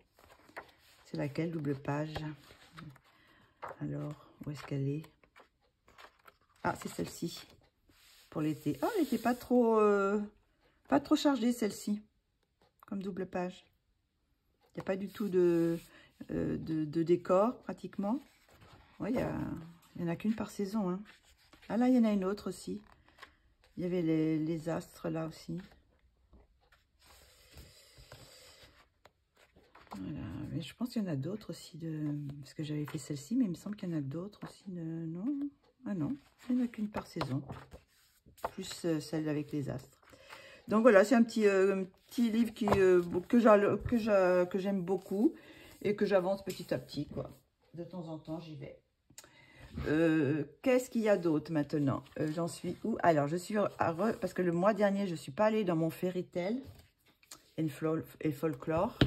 C'est laquelle, double page? Alors, où est-ce qu'elle est? Ah, c'est celle-ci. Pour l'été. Oh, elle n'était pas trop chargée, celle-ci. Comme double page. Il n'y a pas du tout de décor, pratiquement. Oui, il n'y en a qu'une par saison. Hein. Ah là, il y en a une autre aussi. Il y avait les astres là aussi. Voilà. Mais je pense qu'il y en a d'autres aussi. Parce que j'avais fait celle-ci, mais il me semble qu'il y en a d'autres aussi. Non. Ah non, il n'y en a qu'une par saison. Plus celle avec les astres. Donc voilà, c'est un petit livre que j'aime beaucoup. Et que j'avance petit à petit, quoi. De temps en temps, j'y vais. Qu'est-ce qu'il y a d'autre maintenant? J'en suis où? Alors, je suis parce que le mois dernier, je ne suis pas allée dans mon Fairy Tale et Folklore.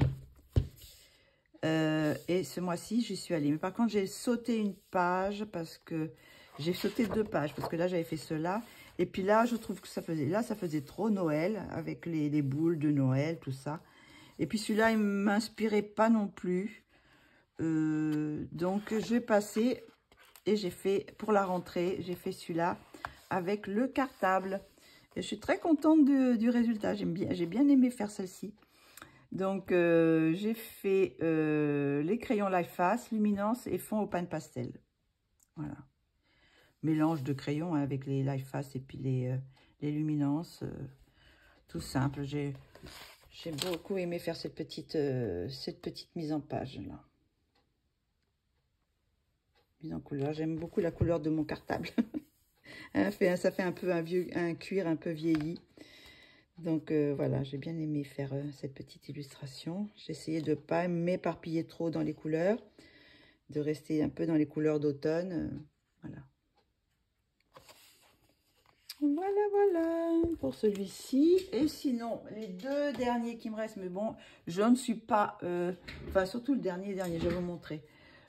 Et ce mois-ci, j'y suis allée. Mais par contre, j'ai sauté une page parce que j'ai sauté 2 pages parce que là, j'avais fait cela. Et puis là, je trouve que ça faisait trop Noël avec les boules de Noël, tout ça. Et puis celui-là, il ne m'inspirait pas non plus. Donc, j'ai passé... Et j'ai fait, pour la rentrée, j'ai fait celui-là avec le cartable. Et je suis très contente du résultat. J'ai bien aimé faire celle-ci. Donc, j'ai fait les crayons Life Fast, Luminance et fond au pain de pastel. Voilà. Mélange de crayons hein, avec les Life Fast et puis les Luminances. Tout simple. J'ai beaucoup aimé faire cette petite mise en page là. En couleur, j'aime beaucoup la couleur de mon cartable. Ça fait un peu un cuir un peu vieilli. Donc voilà, j'ai bien aimé faire cette petite illustration. J'ai essayé de ne pas m'éparpiller trop dans les couleurs, de rester un peu dans les couleurs d'automne. Voilà. Voilà pour celui-ci. Et sinon, les 2 derniers qui me restent, mais bon, je ne suis pas... enfin, surtout le dernier, je vais vous montrer.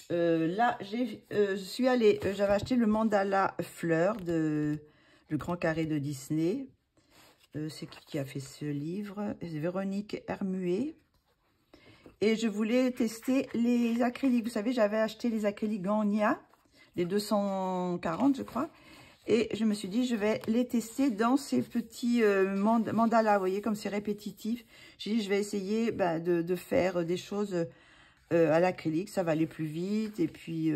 Là, je suis allée, j'avais acheté le mandala fleur le grand carré de Disney. C'est qui a fait ce livre? Véronique Hermuet. Et je voulais tester les acryliques. Vous savez, j'avais acheté les acryliques Gagna, les 240, je crois. Et je me suis dit, je vais les tester dans ces petits mandalas. Vous voyez, comme c'est répétitif. J'ai dit, je vais essayer de faire des choses... à l'acrylique, ça va aller plus vite. Et puis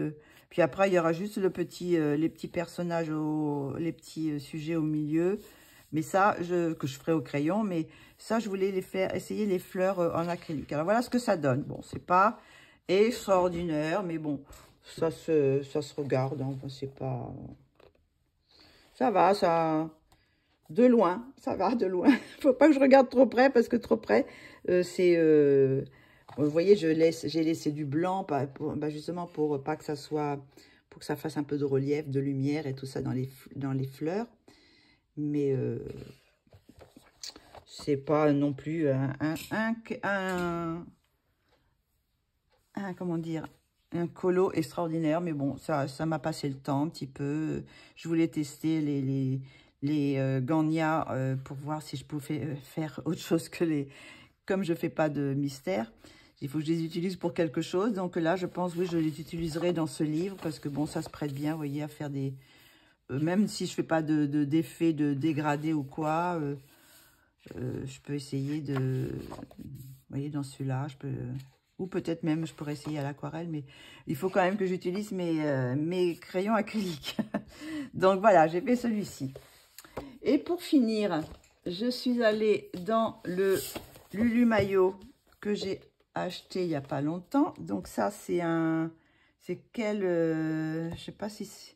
après, il y aura juste les petits personnages, les petits sujets au milieu. Mais ça, que je ferai au crayon. Mais ça, je voulais essayer les fleurs en acrylique. Alors, voilà ce que ça donne. Bon, c'est pas extraordinaire, mais bon, ça se regarde. Hein, c'est pas... Ça va, de loin. Ça va, de loin. Faut pas que je regarde trop près, parce que trop près, c'est... Vous voyez, j'ai laissé du blanc, justement pour pas que ça pour que ça fasse un peu de relief, de lumière et tout ça dans les fleurs. Mais c'est pas non plus comment dire, un colo extraordinaire, mais bon, ça m'a passé le temps un petit peu. Je voulais tester les Gagna pour voir si je pouvais faire autre chose que les... Comme je fais pas de mystère, il faut que je les utilise pour quelque chose. Donc là, je pense, oui, je les utiliserai dans ce livre parce que bon, ça se prête bien, vous voyez, à faire des... même si je fais pas d'effet de dégradé ou quoi, je peux essayer de... Vous voyez, dans celui-là, je peux... Ou peut-être même, je pourrais essayer à l'aquarelle, mais il faut quand même que j'utilise mes crayons acryliques. Donc voilà, j'ai fait celui-ci. Et pour finir, je suis allée dans le Lulu Maillot que j'ai acheté il n'y a pas longtemps. Donc ça, c'est un... C'est quel... je sais pas si...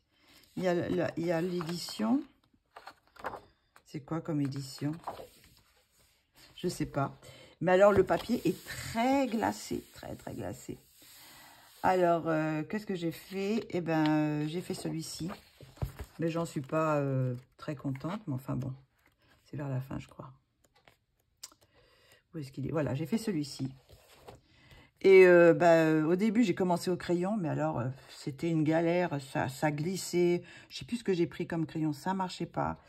Il y a l'édition. C'est quoi comme édition? Je sais pas. Mais alors, le papier est très glacé. Très, très glacé. Alors, qu'est-ce que j'ai fait? Eh ben, j'ai fait celui-ci. Mais j'en suis pas très contente. Mais enfin, bon. C'est vers la fin, je crois. Où est-ce qu'il est? Voilà, j'ai fait celui-ci. Et au début, j'ai commencé au crayon. Mais alors, c'était une galère. Ça glissait. Je sais plus ce que j'ai pris comme crayon. Ça marchait pas.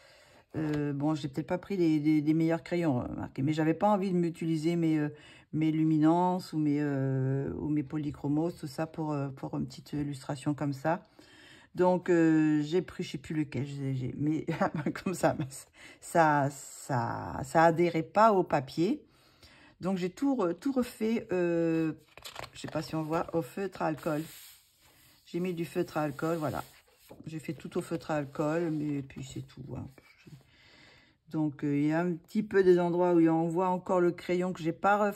Bon, j'ai peut-être pas pris des meilleurs crayons, remarquez, mais j'avais pas envie de m'utiliser mes luminances ou mes polychromos, tout ça pour une petite illustration comme ça. Donc, j'ai pris, je sais plus lequel, mais comme ça adhérait pas au papier. Donc, j'ai tout refait, je sais pas si on voit, au feutre à alcool. J'ai mis du feutre à alcool, voilà. J'ai fait tout au feutre à alcool, mais puis c'est tout, hein. Donc, il y a un petit peu des endroits où on voit encore le crayon que j'ai pas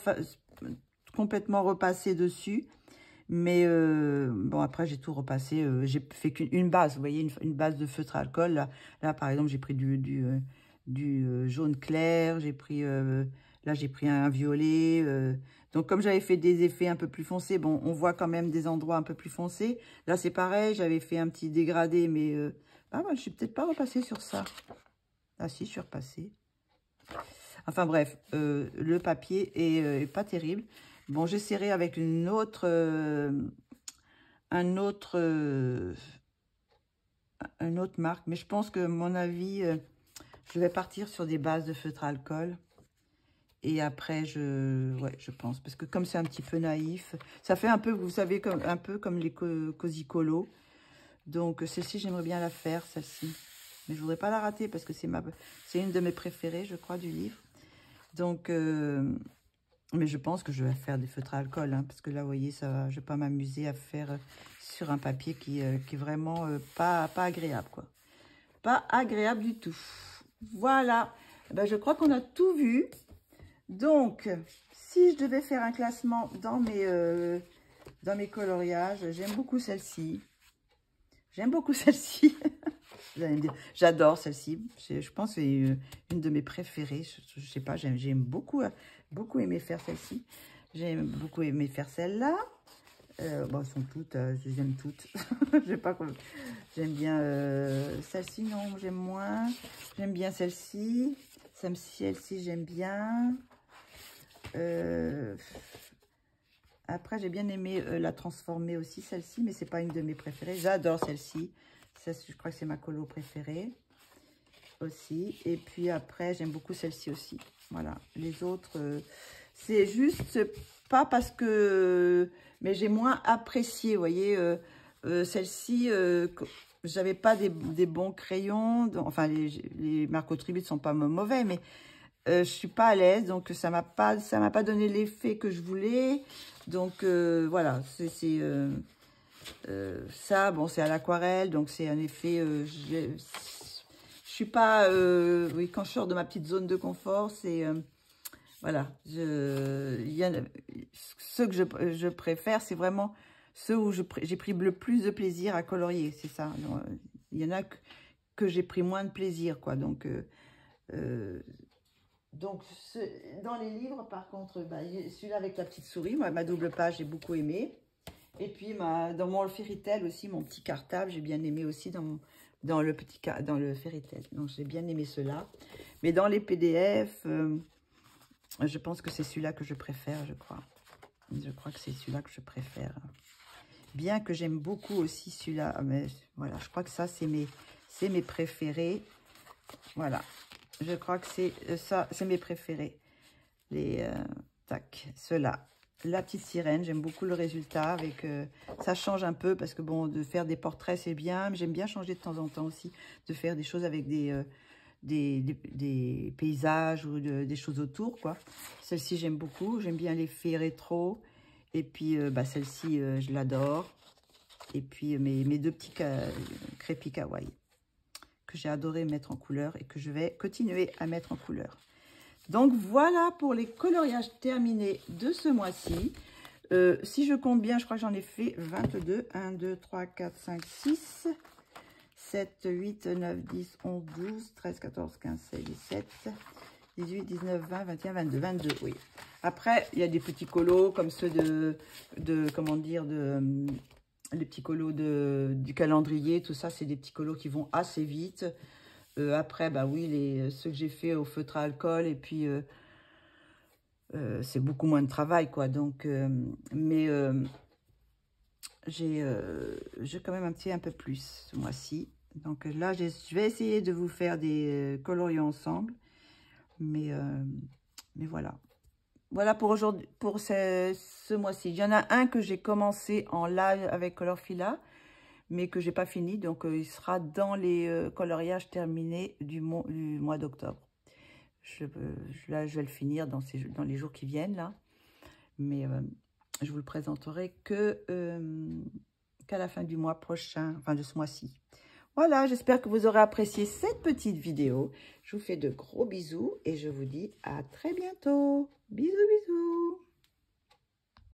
complètement repassé dessus. Mais bon, après, j'ai tout repassé. J'ai fait qu'une base, vous voyez, une base de feutre à alcool. Là par exemple, j'ai pris du jaune clair. J'ai pris, là, j'ai pris un violet. Donc, comme j'avais fait des effets un peu plus foncés, bon, on voit quand même des endroits un peu plus foncés. Là, c'est pareil, j'avais fait un petit dégradé, mais moi, je suis peut-être pas repassée sur ça. Ah si, je suis repassée. Enfin bref, le papier est pas terrible. Bon, j'essaierai avec une autre, une autre marque. Mais je pense que, à mon avis, je vais partir sur des bases de feutre à alcool. Et après, ouais, je pense. Parce que comme c'est un petit peu naïf, ça fait un peu, vous savez, un peu comme les Cosicolo. Donc, celle-ci, j'aimerais bien la faire, celle-ci. Mais je voudrais pas la rater parce que c'est une de mes préférées, je crois, du livre. Donc, mais je pense que je vais faire des feutres à alcool, hein, parce que là, vous voyez, je vais pas m'amuser à faire sur un papier qui est vraiment pas agréable, quoi. Pas agréable du tout. Voilà. Ben, je crois qu'on a tout vu. Donc, si je devais faire un classement dans mes coloriages, j'aime beaucoup celle-ci. J'aime beaucoup celle-ci. J'adore celle-ci. Je pense que c'est une de mes préférées. Je sais pas, j'aime beaucoup aimé faire celle-ci. J'aime beaucoup aimé faire celle-là. Bon, elles sont toutes, j'aime toutes. Je sais pas comment. J'aime bien celle-ci, non, j'aime moins. J'aime bien celle-ci. Celle-ci, j'aime bien. Après, j'ai bien aimé la transformer aussi, celle-ci, mais c'est pas une de mes préférées. J'adore celle-ci. Je crois que c'est ma colo préférée aussi. Et puis après, j'aime beaucoup celle-ci aussi. Voilà. Les autres, c'est juste pas parce que... Mais j'ai moins apprécié, vous voyez. Celle-ci, j'avais pas des bons crayons. Enfin, les Marco Tribute sont pas mauvais, mais je suis pas à l'aise. Donc, ça m'a pas donné l'effet que je voulais. Donc, voilà. Ça, bon, c'est à l'aquarelle, donc c'est un effet... je suis pas... oui, quand je sors de ma petite zone de confort, c'est... voilà. Ceux que je préfère, c'est vraiment ceux où j'ai pris le plus de plaisir à colorier, c'est ça. Il y en a que j'ai pris moins de plaisir, quoi. Donc dans les livres, par contre, bah, celui-là avec la petite souris, moi, ma double page, j'ai beaucoup aimé. Et puis, dans mon Fairy Tail aussi, mon petit cartable, j'ai bien aimé aussi dans le Fairy Tail. Donc, j'ai bien aimé cela. Mais dans les PDF, Je pense que c'est celui-là que je préfère, je crois. Je crois que c'est celui-là que je préfère. Bien que j'aime beaucoup aussi celui-là. Mais voilà, je crois que ça, c'est mes préférés. Voilà. Je crois que c'est ça, c'est mes préférés. Tac, ceux-là. La petite sirène, j'aime beaucoup le résultat. Avec ça change un peu parce que bon, de faire des portraits, c'est bien. Mais j'aime bien changer de temps en temps aussi. De faire des choses avec des paysages ou des choses autour, quoi. Celle-ci, j'aime beaucoup. J'aime bien l'effet rétro. Et puis, celle-ci, je l'adore. Et puis, mes deux petits crépis kawaii que j'ai adoré mettre en couleur et que je vais continuer à mettre en couleur. Donc, voilà pour les coloriages terminés de ce mois-ci. Si je compte bien, je crois que j'en ai fait 22. 1, 2, 3, 4, 5, 6, 7, 8, 9, 10, 11, 12, 13, 14, 15, 16, 17, 18, 19, 20, 21, 22, 22, oui. Après, il y a des petits colos comme ceux comment dire, les petits colos du calendrier, tout ça, c'est des petits colos qui vont assez vite. Après, bah oui, ceux que j'ai fait au feutre à alcool, et puis c'est beaucoup moins de travail, quoi. Donc, j'ai quand même un peu plus ce mois-ci. Donc là, je vais essayer de vous faire des coloriés ensemble. Mais voilà. Voilà pour aujourd'hui, pour ce mois-ci. Il y en a un que j'ai commencé en live avec Colorfila, mais que j'ai pas fini. Donc, il sera dans les coloriages terminés du mois d'octobre. Là, je vais le finir dans les jours qui viennent, là. Mais je vous le présenterai qu'à la fin du mois prochain, enfin de ce mois-ci. Voilà, j'espère que vous aurez apprécié cette petite vidéo. Je vous fais de gros bisous et je vous dis à très bientôt. Bisous, bisous.